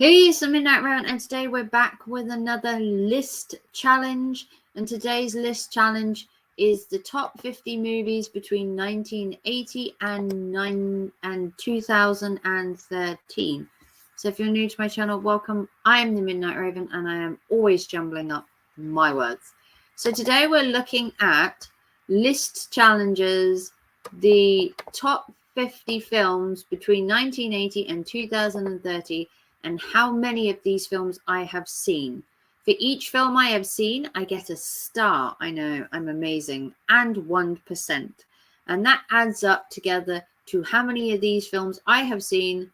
Hey, it's the Midnight Round, and today we're back with another list challenge. And today's list challenge is the top 50 movies between 1980 and 2013. So if you're new to my channel, welcome. I am the Midnight Raven, and I am always jumbling up my words. So today we're looking at list challenges, the top 50 films between 1980 and 2030. And how many of these films I have seen. For each film I have seen, I get a star. I know, I'm amazing. And 1%. And that adds up together to how many of these films I have seen.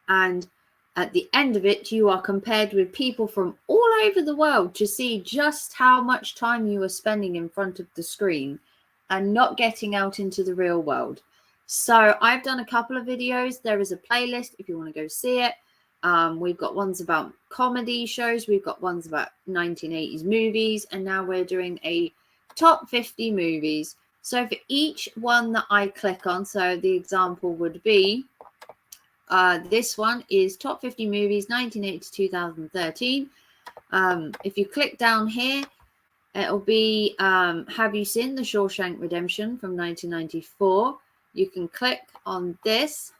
And at the end of it, you are compared with people from all over the world to see just how much time you are spending in front of the screen and not getting out into the real world. So I've done a couple of videos. There is a playlist if you want to go see it. We've got ones about comedy shows. We've got ones about 1980s movies. And now we're doing a top 50 movies. So for each one that I click on, so the example would be, this one is top 50 movies 1980 to 2013. If you click down here, it'll be, have you seen The Shawshank Redemption from 1994? You can click on this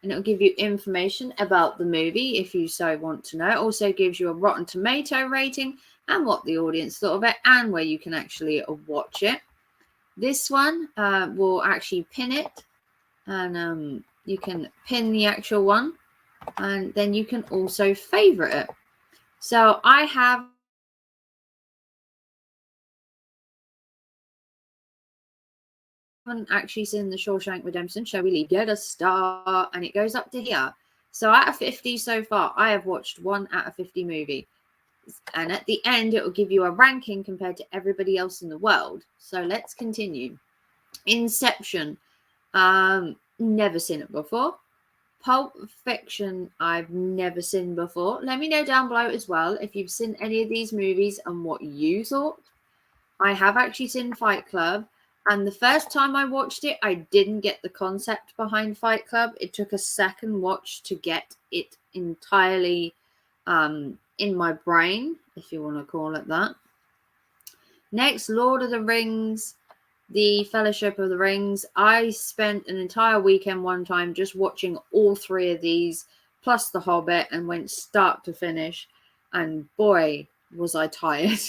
and it'll give you information about the movie if you so want to know. It also gives you a Rotten Tomato rating and what the audience thought of it and where you can actually watch it. This one will actually pin it, and you can pin the actual one, and then you can also favorite it. So I haven't actually seen The Shawshank Redemption. Shall we leave? Get a star, and it goes up to here. So out of 50 so far, I have watched 1 out of 50 movie. And at the end, it will give you a ranking compared to everybody else in the world. So let's continue. Inception. Never seen it before. Pulp Fiction, I've never seen before. Let me know down below as well if you've seen any of these movies and what you thought. I have actually seen Fight Club. And the first time I watched it, I didn't get the concept behind Fight Club. It took a second watch to get it entirely in my brain, if you want to call it that. Next, Lord of the Rings, The Fellowship of the Rings. I spent an entire weekend one time just watching all 3 of these, plus The Hobbit, and went start to finish. And boy, was I tired.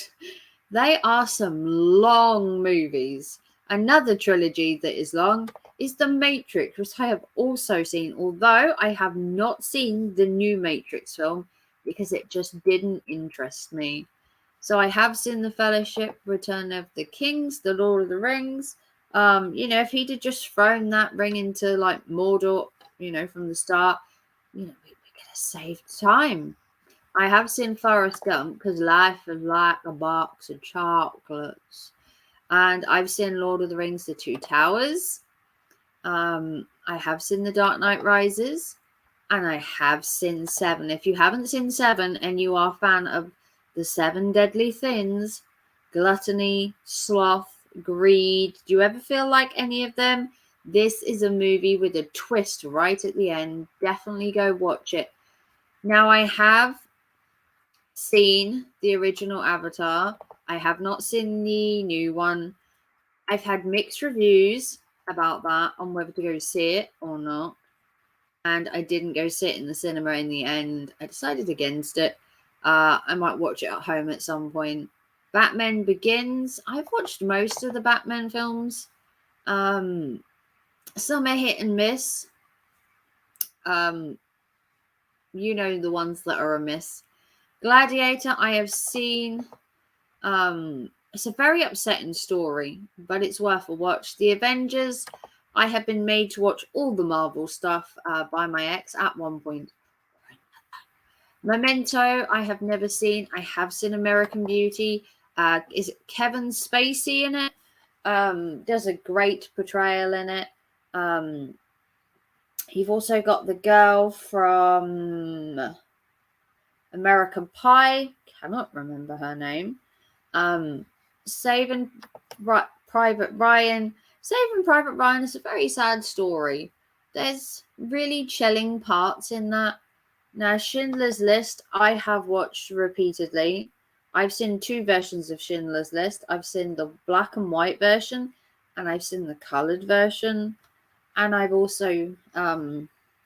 They are some long movies. Another trilogy that is long is The Matrix, which I have also seen, although I have not seen the new Matrix film because it just didn't interest me. So I have seen The Fellowship, Return of the Kings, The Lord of the Rings. If he'd have just thrown that ring into like Mordor, from the start, we could have saved time. I have seen Forrest Gump because life is like a box of chocolates. And I've seen Lord of the Rings, The Two Towers. I have seen The Dark Knight Rises. And I have seen Seven. If you haven't seen Seven and you are a fan of the 7 deadly sins, gluttony, sloth, greed, do you ever feel like any of them? This is a movie with a twist right at the end. Definitely go watch it. Now, I have seen the original Avatar. I have not seen the new one. I've had mixed reviews about that on whether to go see it or not. And I didn't go sit in the cinema in the end. I decided against it. I might watch it at home at some point. Batman Begins. I've watched most of the Batman films. Some are hit and miss. The ones that are a miss. Gladiator, I have seen. It's a very upsetting story, but it's worth a watch. The Avengers, I have been made to watch all the Marvel stuff by my ex at one point. Memento, I have never seen. I have seen American Beauty. Is it Kevin Spacey in it? There's a great portrayal in it. You've also got the girl from American Pie. Cannot remember her name. Saving Private Ryan. Saving Private Ryan is a very sad story. There's really chilling parts in that. Now, Schindler's List, I have watched repeatedly. I've seen two versions of Schindler's List. I've seen the black and white version, and I've seen the colored version. And I've also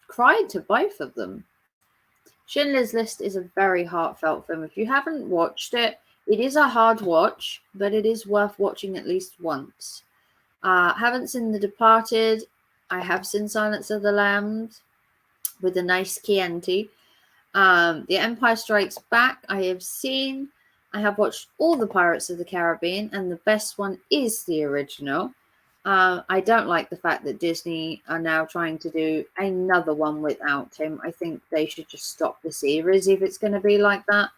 cried to both of them. Schindler's List is a very heartfelt film. If you haven't watched it, it is a hard watch, but it is worth watching at least once. Haven't seen The Departed. I have seen Silence of the Lambs with a nice Chianti. The Empire Strikes Back, I have seen. I have watched all the Pirates of the Caribbean, and the best one is the original. I don't like the fact that Disney are now trying to do another one without him. I think they should just stop the series if it's going to be like that.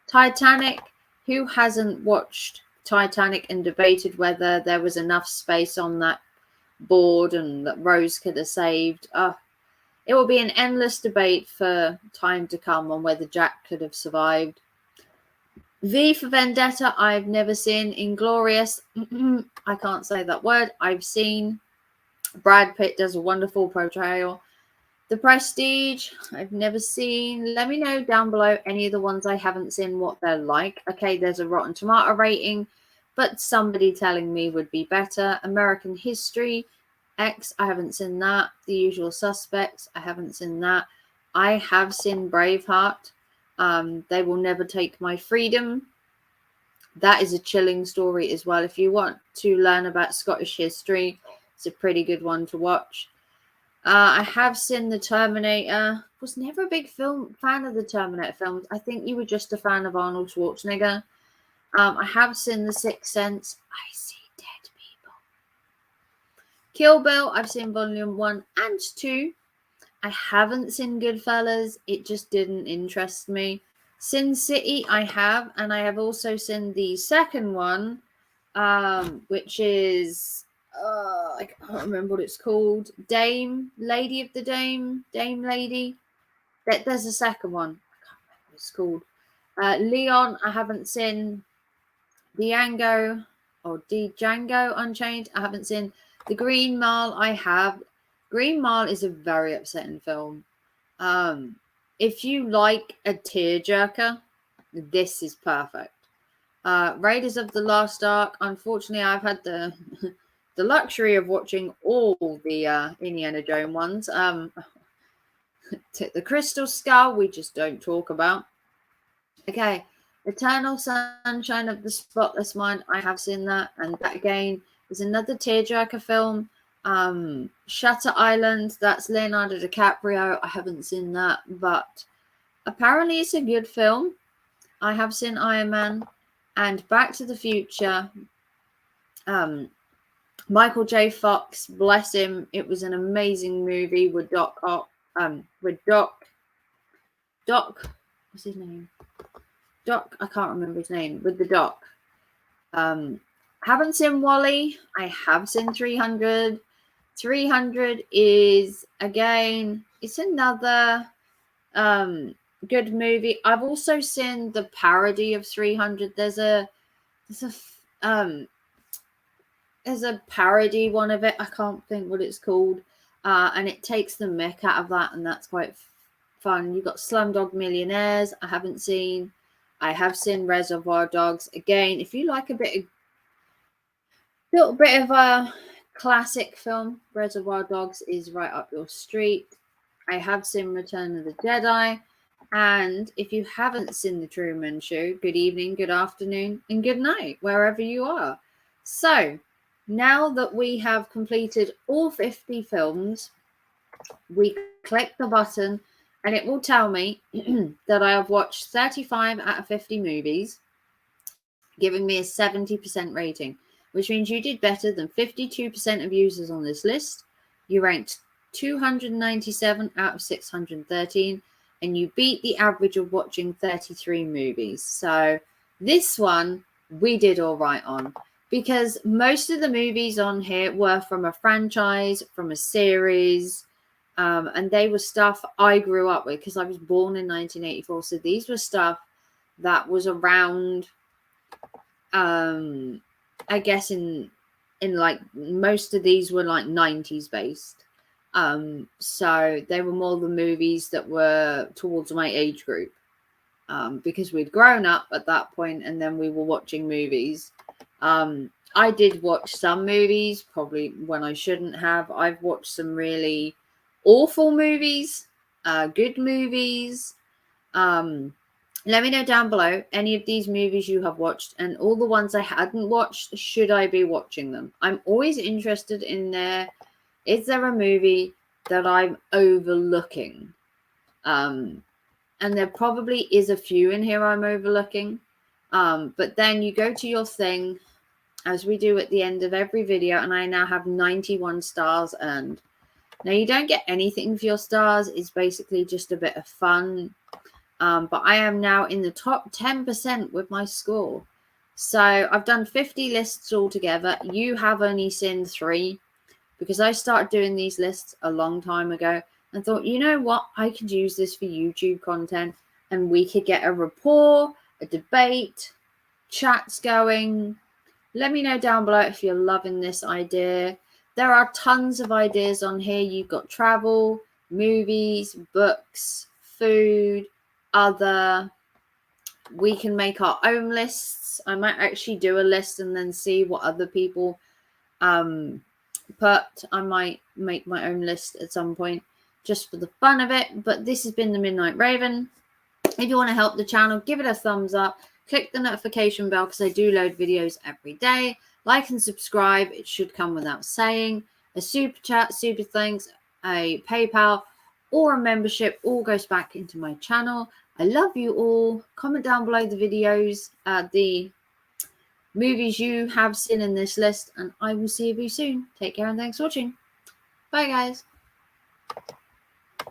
Titanic, who hasn't watched Titanic and debated whether there was enough space on that board and that Rose could have saved? It will be an endless debate for time to come on whether Jack could have survived. V for Vendetta, I've never seen. Inglorious, I can't say that word. I've seen. Brad Pitt does a wonderful portrayal. The Prestige, I've never seen. Let me know down below any of the ones I haven't seen, what they're like. Okay, there's a Rotten Tomato rating, but somebody telling me would be better. American History X, I haven't seen that. The Usual Suspects, I haven't seen that. I have seen Braveheart. They Will Never Take My Freedom. That is a chilling story as well. If you want to learn about Scottish history, it's a pretty good one to watch. I have seen The Terminator. Was never a big fan of the Terminator films. I think you were just a fan of Arnold Schwarzenegger. I have seen The Sixth Sense. I see dead people. Kill Bill, I've seen volume 1 and 2. I haven't seen Goodfellas. It just didn't interest me. Sin City, I have. And I have also seen the second one, which is... I can't remember what it's called. Lady of the Dame. There's a second one. I can't remember what it's called. Leon, I haven't seen. Django Unchained, I haven't seen. The Green Mile, I have. Green Mile is a very upsetting film. If you like a tearjerker, this is perfect. Raiders of the Lost Ark. Unfortunately, I've had the luxury of watching all the Indiana Jones ones. The Crystal Skull, we just don't talk about. Okay, Eternal Sunshine of the Spotless Mind, I have seen that, and that again is another tearjerker film. Shutter Island, that's Leonardo DiCaprio. I haven't seen that, but apparently it's a good film. I have seen Iron Man and Back to the Future. Michael J. Fox, bless him. It was an amazing movie with Doc. What's his name? Doc. I can't remember his name. With the Doc. Haven't seen Wall-E. I have seen 300. 300 is again. It's another good movie. I've also seen the parody of 300. There's a parody one of it. I can't think what it's called. And it takes the mick out of that, and that's quite fun. You've got Slumdog Millionaires. I haven't seen. I have seen Reservoir Dogs. Again, if you like a little bit of a classic film, Reservoir Dogs is right up your street. I have seen Return of the Jedi. And if you haven't seen The Truman Show, good evening, good afternoon, and good night, wherever you are. So, now that we have completed all 50 films, we click the button and it will tell me that I have watched 35 out of 50 movies, giving me a 70% rating, which means you did better than 52% of users on this list. You ranked 297 out of 613, and you beat the average of watching 33 movies. So this one we did all right on, because most of the movies on here were from a franchise, from a series, and they were stuff I grew up with because I was born in 1984. So these were stuff that was around, I guess in like most of these were like 90s based. So they were more the movies that were towards my age group, because we'd grown up at that point and then we were watching movies. I did watch some movies probably when I shouldn't have. I've watched some really awful movies, good movies. Let me know down below any of these movies you have watched, and all the ones I hadn't watched, should I be watching them? I'm always interested in there. Is there a movie that I'm overlooking? And there probably is a few in here I'm overlooking. But then you go to your thing, as we do at the end of every video, and I now have 91 stars earned. Now, you don't get anything for your stars. It's basically just a bit of fun. But I am now in the top 10% with my score. So I've done 50 lists altogether. You have only seen 3, because I started doing these lists a long time ago and thought, you know what, I could use this for YouTube content, and we could get a rapport, a debate, chats going. Let me know down below if you're loving this idea. There are tons of ideas on here. You've got travel, movies, books, food, other. We can make our own lists. I might actually do a list and then see what other people put. I might make my own list at some point just for the fun of it. But this has been the Midnight Raven. If you want to help the channel, give it a thumbs up. Click the notification bell, because I do load videos every day. Like and subscribe. It should come without saying. A super chat, super thanks, a PayPal, or a membership all goes back into my channel. I love you all. Comment down below the videos, the movies you have seen in this list, and I will see you soon. Take care and thanks for watching. Bye, guys.